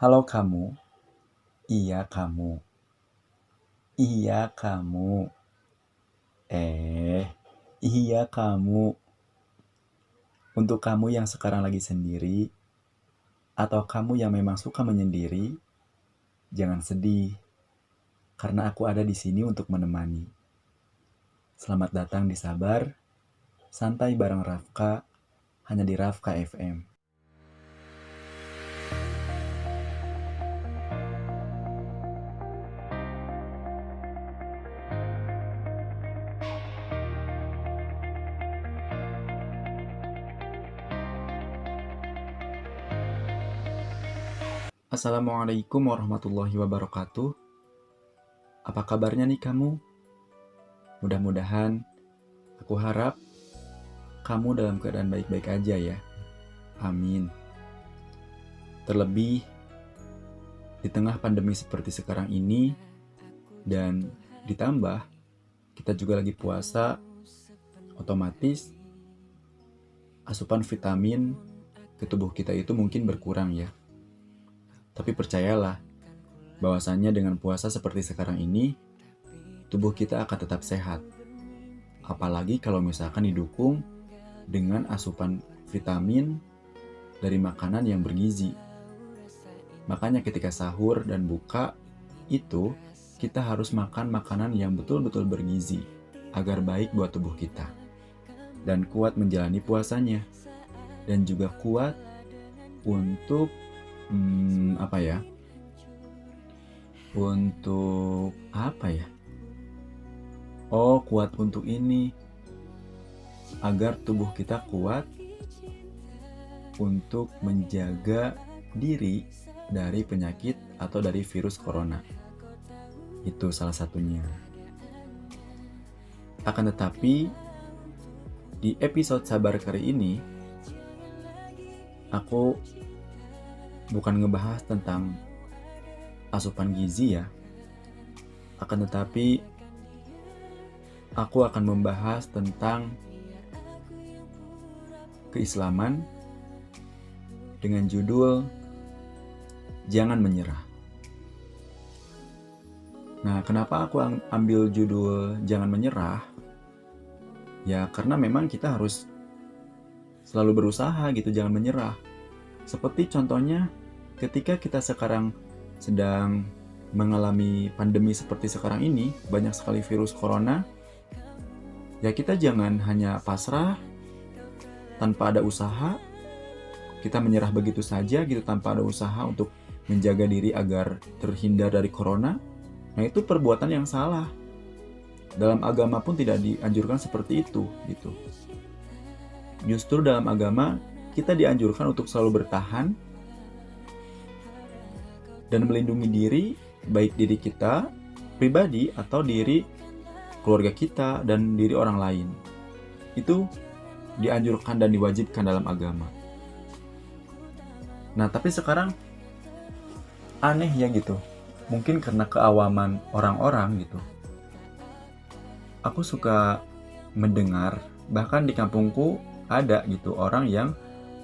Halo kamu, iya kamu, iya kamu, eh, iya kamu. Untuk kamu yang sekarang lagi sendiri, atau kamu yang memang suka menyendiri, jangan sedih, karena aku ada di sini untuk menemani. Selamat datang di Sabar, santai bareng Rafka, hanya di Rafka FM. Assalamualaikum warahmatullahi wabarakatuh. Apa kabarnya nih kamu? Mudah-mudahan, aku harap kamu dalam keadaan baik-baik aja ya. Amin. Terlebih di tengah pandemi seperti sekarang ini, dan ditambah kita juga lagi puasa, otomatis asupan vitamin ke tubuh kita itu mungkin berkurang ya. Tapi percayalah, bahwasannya dengan puasa seperti sekarang ini, tubuh kita akan tetap sehat. Apalagi kalau misalkan didukung dengan asupan vitamin dari makanan yang bergizi. Makanya ketika sahur dan buka, itu kita harus makan makanan yang betul-betul bergizi, agar baik buat tubuh kita. Dan kuat menjalani puasanya. Dan juga kuat untuk, kuat untuk ini. Agar tubuh kita kuat untuk menjaga diri dari penyakit atau dari virus corona. Itu salah satunya. Akan tetapi, di episode Sabar kali ini, aku bukan ngebahas tentang asupan gizi ya. Akan tetapi, aku akan membahas tentang keislaman dengan judul Jangan Menyerah. Nah, kenapa aku ambil judul Jangan Menyerah? Ya, karena memang kita harus selalu berusaha gitu, jangan menyerah. Seperti contohnya ketika kita sekarang sedang mengalami pandemi seperti sekarang ini, banyak sekali virus corona, ya kita jangan hanya pasrah tanpa ada usaha, kita menyerah begitu saja gitu tanpa ada usaha untuk menjaga diri agar terhindar dari corona. Nah, itu perbuatan yang salah. Dalam agama pun tidak dianjurkan seperti itu gitu. Justru dalam agama kita dianjurkan untuk selalu bertahan dan melindungi diri, baik diri kita pribadi atau diri keluarga kita dan diri orang lain. Itu dianjurkan dan diwajibkan dalam agama. Nah, tapi sekarang aneh ya gitu. Mungkin karena keawaman orang-orang gitu. Aku suka mendengar, bahkan di kampungku ada gitu orang yang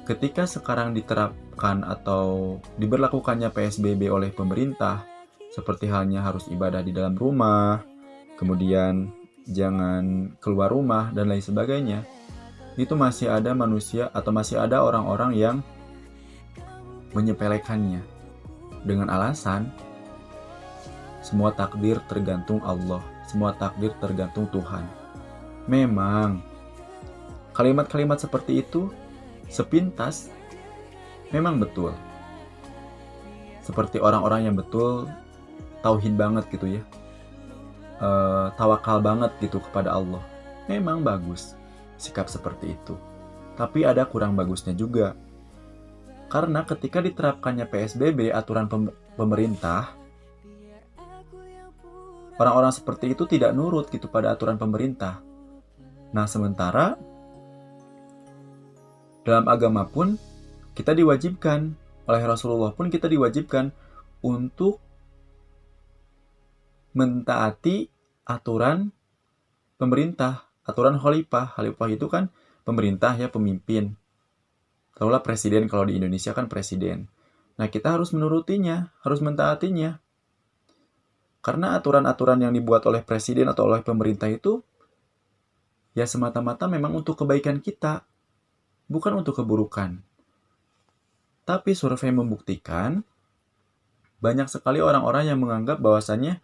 ketika sekarang diterapkan atau diberlakukannya PSBB oleh pemerintah, seperti halnya harus ibadah di dalam rumah, kemudian jangan keluar rumah dan lain sebagainya, itu masih ada manusia atau masih ada orang-orang yang menyepelekannya dengan alasan semua takdir tergantung Allah, semua takdir tergantung Tuhan. Memang kalimat-kalimat seperti itu sepintas memang betul. Seperti orang-orang yang betul tauhid banget gitu ya, tawakal banget gitu kepada Allah. Memang bagus sikap seperti itu. Tapi ada kurang bagusnya juga. Karena ketika diterapkannya PSBB, aturan pemerintah, orang-orang seperti itu tidak nurut gitu pada aturan pemerintah. Nah, sementara dalam agama pun kita diwajibkan, oleh Rasulullah pun kita diwajibkan untuk mentaati aturan pemerintah, aturan khalifah. Khalifah itu kan pemerintah ya, pemimpin. Tahulah presiden, kalau di Indonesia kan presiden. Nah, kita harus menurutinya, harus mentaatinya. Karena aturan-aturan yang dibuat oleh presiden atau oleh pemerintah itu ya semata-mata memang untuk kebaikan kita, bukan untuk keburukan. Tapi survei membuktikan banyak sekali orang-orang yang menganggap bahwasannya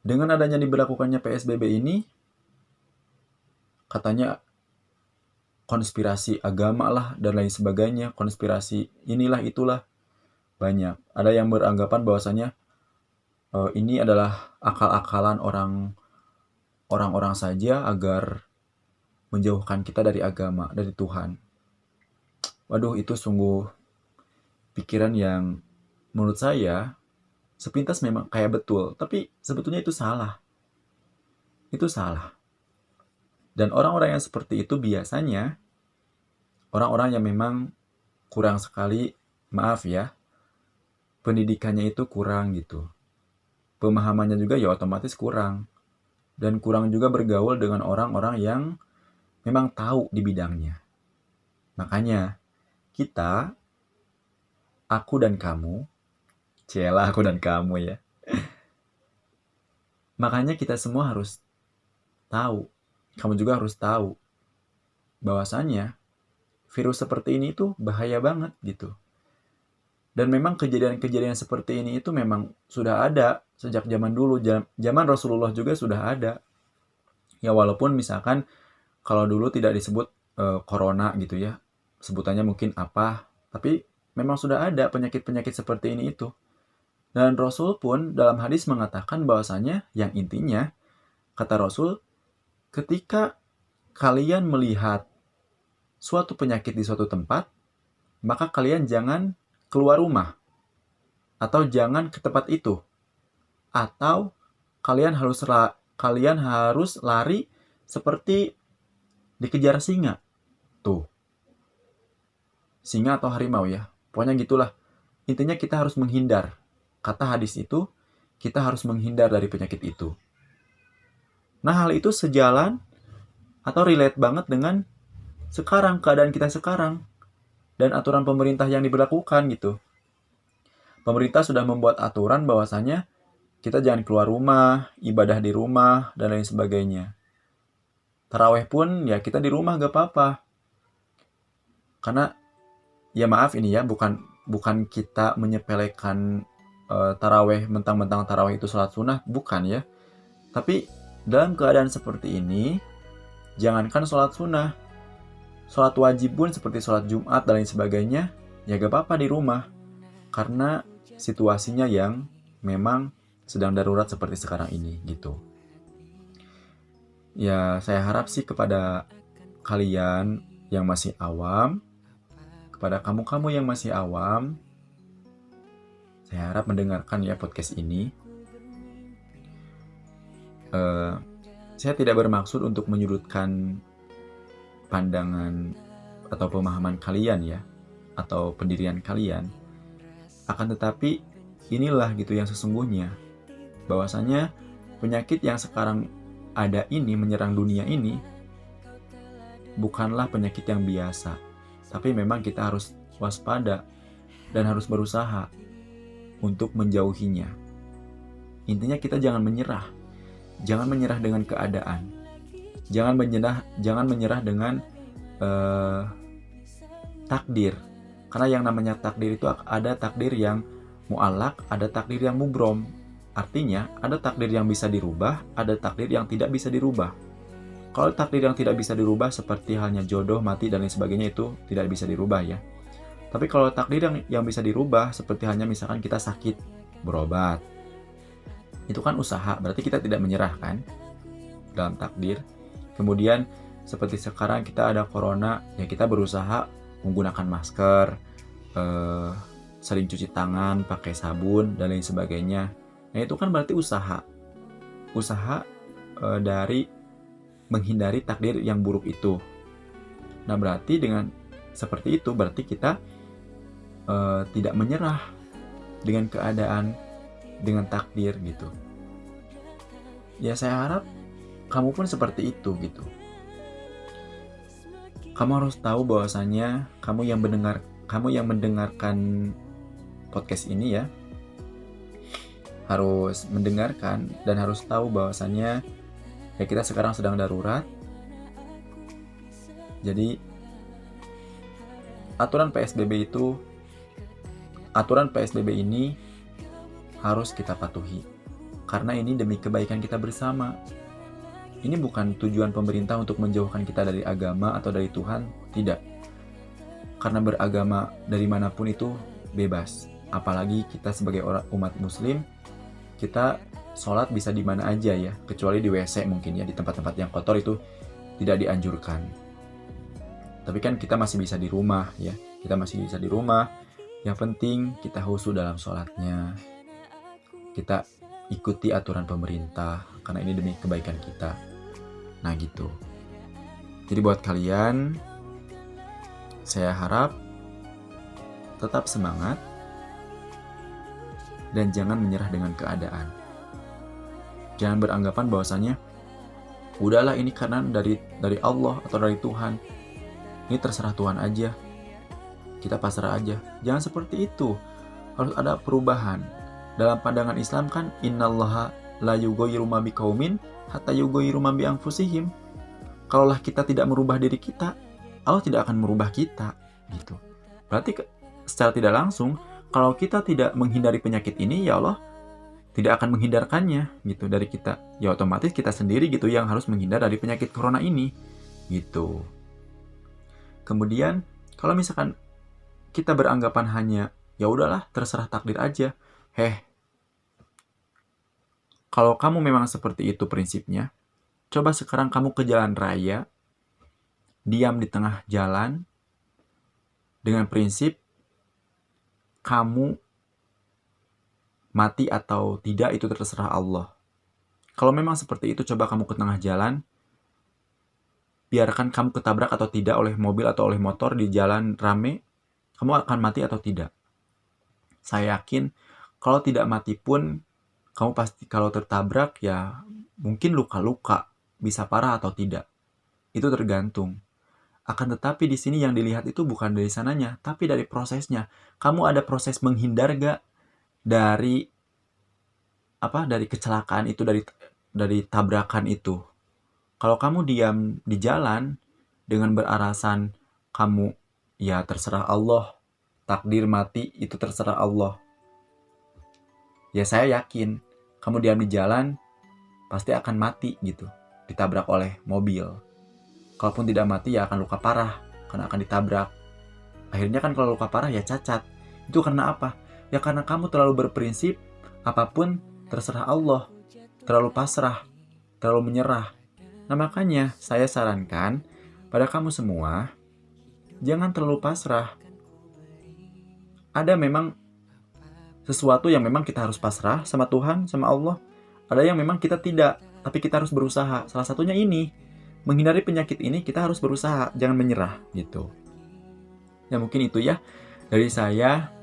dengan adanya diberlakukannya PSBB ini, katanya konspirasi agama lah dan lain sebagainya, konspirasi inilah itulah, banyak. Ada yang beranggapan bahwasannya ini adalah akal-akalan orang-orang saja agar menjauhkan kita dari agama, dari Tuhan. Waduh, itu sungguh pikiran yang menurut saya sepintas memang kayak betul, tapi sebetulnya itu salah. Itu salah. Dan orang-orang yang seperti itu biasanya orang-orang yang memang kurang sekali, maaf ya, pendidikannya itu kurang gitu. Pemahamannya juga ya otomatis kurang. Dan kurang juga bergaul dengan orang-orang yang memang tahu di bidangnya. Makanya kita, aku dan kamu, celah aku dan kamu ya. Makanya kita semua harus tahu, kamu juga harus tahu bahwasannya virus seperti ini tuh bahaya banget gitu. Dan memang kejadian-kejadian seperti ini itu memang sudah ada sejak zaman dulu, zaman Rasulullah juga sudah ada. Ya walaupun misalkan kalau dulu tidak disebut corona gitu ya, sebutannya mungkin apa, tapi memang sudah ada penyakit-penyakit seperti ini itu. Dan Rasul pun dalam hadis mengatakan bahwasanya yang intinya, kata Rasul, ketika kalian melihat suatu penyakit di suatu tempat, maka kalian jangan keluar rumah, atau jangan ke tempat itu, atau kalian harus lari seperti dikejar singa. Tuh, singa atau harimau ya, pokoknya gitulah. Intinya kita harus menghindar. Kata hadis itu, kita harus menghindar dari penyakit itu. Nah, hal itu sejalan atau relate banget dengan sekarang, keadaan kita sekarang. Dan aturan pemerintah yang diberlakukan gitu. Pemerintah sudah membuat aturan bahwasannya kita jangan keluar rumah, ibadah di rumah, dan lain sebagainya. Taraweh pun ya kita di rumah gak apa-apa. Karena ya maaf ini ya, bukan kita menyepelekan taraweh, mentang-mentang taraweh itu sholat sunnah, bukan ya. Tapi dalam keadaan seperti ini, jangankan sholat sunnah, sholat wajib pun seperti sholat Jumat dan lain sebagainya, ya gak apa-apa di rumah. Karena situasinya yang memang sedang darurat seperti sekarang ini gitu. Ya saya harap sih kepada kalian yang masih awam, kepada kamu-kamu yang masih awam, saya harap mendengarkan ya podcast ini. Saya tidak bermaksud untuk menyudutkan pandangan atau pemahaman kalian ya, atau pendirian kalian. Akan tetapi inilah gitu yang sesungguhnya, bahwasanya penyakit yang sekarang ada ini menyerang dunia ini bukanlah penyakit yang biasa, tapi memang kita harus waspada dan harus berusaha untuk menjauhinya. Intinya kita jangan menyerah dengan keadaan, jangan menyerah dengan takdir. Karena yang namanya takdir itu ada takdir yang mu'allaq, ada takdir yang mubrom. Artinya ada takdir yang bisa dirubah, ada takdir yang tidak bisa dirubah. Kalau takdir yang tidak bisa dirubah seperti halnya jodoh, mati, dan lain sebagainya itu tidak bisa dirubah ya. Tapi kalau takdir yang bisa dirubah seperti halnya misalkan kita sakit, berobat, itu kan usaha, berarti kita tidak menyerah kan dalam takdir. Kemudian seperti sekarang kita ada corona, ya kita berusaha menggunakan masker, sering cuci tangan, pakai sabun, dan lain sebagainya. Nah itu kan berarti usaha dari menghindari takdir yang buruk itu. Nah berarti dengan seperti itu berarti kita tidak menyerah dengan keadaan, dengan takdir gitu. Ya saya harap kamu pun seperti itu gitu. Kamu harus tahu bahwasannya kamu yang kamu yang mendengarkan podcast ini ya, harus mendengarkan dan harus tahu bahwasannya ya kita sekarang sedang darurat. Jadi aturan PSBB ini harus kita patuhi karena ini demi kebaikan kita bersama. Ini bukan tujuan pemerintah untuk menjauhkan kita dari agama atau dari Tuhan, tidak. Karena beragama dari manapun itu bebas. Apalagi kita sebagai umat muslim, kita sholat bisa di mana aja ya, kecuali di WC mungkin ya, di tempat-tempat yang kotor itu tidak dianjurkan. Tapi kan kita masih bisa di rumah ya, Yang penting kita khusyuk dalam sholatnya. Kita ikuti aturan pemerintah karena ini demi kebaikan kita. Nah gitu. Jadi buat kalian, saya harap tetap semangat dan jangan menyerah dengan keadaan. Jangan beranggapan bahwasanya udahlah ini karena dari Allah atau dari Tuhan. Ini terserah Tuhan aja. Kita pasrah aja. Jangan seperti itu. Harus ada perubahan. Dalam pandangan Islam kan innallaha la yughayyiru ma biqaumin hatta yughayyiru ma bi anfusihim. Kalaulah kita tidak merubah diri kita, Allah tidak akan merubah kita gitu. Berarti secara tidak langsung kalau kita tidak menghindari penyakit ini, ya Allah tidak akan menghindarkannya gitu dari kita. Ya otomatis kita sendiri gitu yang harus menghindar dari penyakit corona ini gitu. Kemudian kalau misalkan kita beranggapan hanya ya udahlah terserah takdir aja. Kalau kamu memang seperti itu prinsipnya, coba sekarang kamu ke jalan raya, diam di tengah jalan dengan prinsip kamu mati atau tidak itu terserah Allah. Kalau memang seperti itu, coba kamu ke tengah jalan, biarkan kamu ketabrak atau tidak oleh mobil atau oleh motor di jalan rame, kamu akan mati atau tidak. Saya yakin kalau tidak mati pun, kamu pasti kalau tertabrak ya mungkin luka-luka, bisa parah atau tidak. Itu tergantung. Akan tetapi di sini yang dilihat itu bukan dari sananya, tapi dari prosesnya. Kamu ada proses menghindar gak dari kecelakaan itu, dari tabrakan itu. Kalau kamu diam di jalan dengan beralasan kamu ya terserah Allah, takdir mati itu terserah Allah. Ya saya yakin kamu diam di jalan pasti akan mati gitu, ditabrak oleh mobil. Kalaupun tidak mati ya akan luka parah karena akan ditabrak. Akhirnya kan kalau luka parah ya cacat. Itu karena apa? Ya karena kamu terlalu berprinsip apapun terserah Allah, terlalu pasrah, terlalu menyerah. Nah makanya saya sarankan pada kamu semua, jangan terlalu pasrah. Ada memang sesuatu yang memang kita harus pasrah sama Tuhan, sama Allah. Ada yang memang kita tidak, tapi kita harus berusaha. Salah satunya ini, menghindari penyakit ini kita harus berusaha, jangan menyerah gitu. Ya mungkin itu ya dari saya,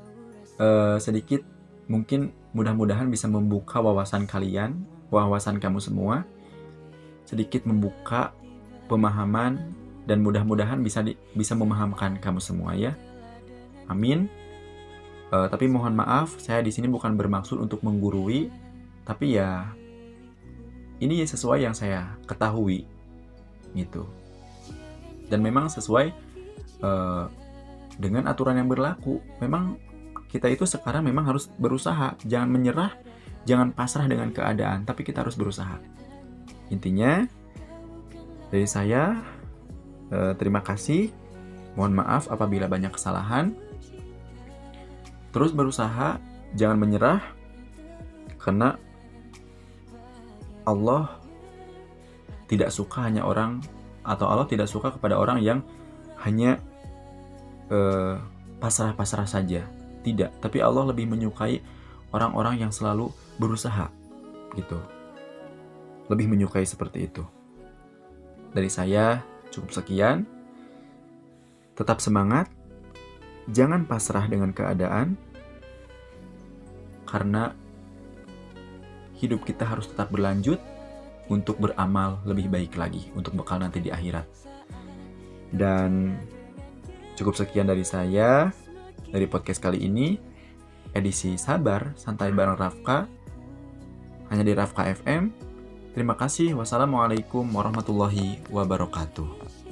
sedikit mungkin mudah-mudahan bisa membuka wawasan kalian, wawasan kamu semua, sedikit membuka pemahaman dan mudah-mudahan bisa memahamkan kamu semua ya. Amin. Tapi mohon maaf, saya di sini bukan bermaksud untuk menggurui, tapi ya ini sesuai yang saya ketahui gitu. Dan memang sesuai dengan aturan yang berlaku. Memang kita itu sekarang memang harus berusaha, jangan menyerah, jangan pasrah dengan keadaan, tapi kita harus berusaha. Intinya dari saya, terima kasih. Mohon maaf apabila banyak kesalahan. Terus berusaha, jangan menyerah, karena Allah tidak suka hanya orang, atau Allah tidak suka kepada orang yang hanya pasrah-pasrah saja. Tidak, tapi Allah lebih menyukai orang-orang yang selalu berusaha gitu. Lebih menyukai seperti itu. Dari saya cukup sekian. Tetap semangat, jangan pasrah dengan keadaan, karena hidup kita harus tetap berlanjut untuk beramal lebih baik lagi untuk bekal nanti di akhirat. Dan cukup sekian dari saya. dari podcast kali ini, edisi Sabar Santai bareng Rafka, hanya di Rafka FM. Terima kasih. Wassalamualaikum warahmatullahi wabarakatuh.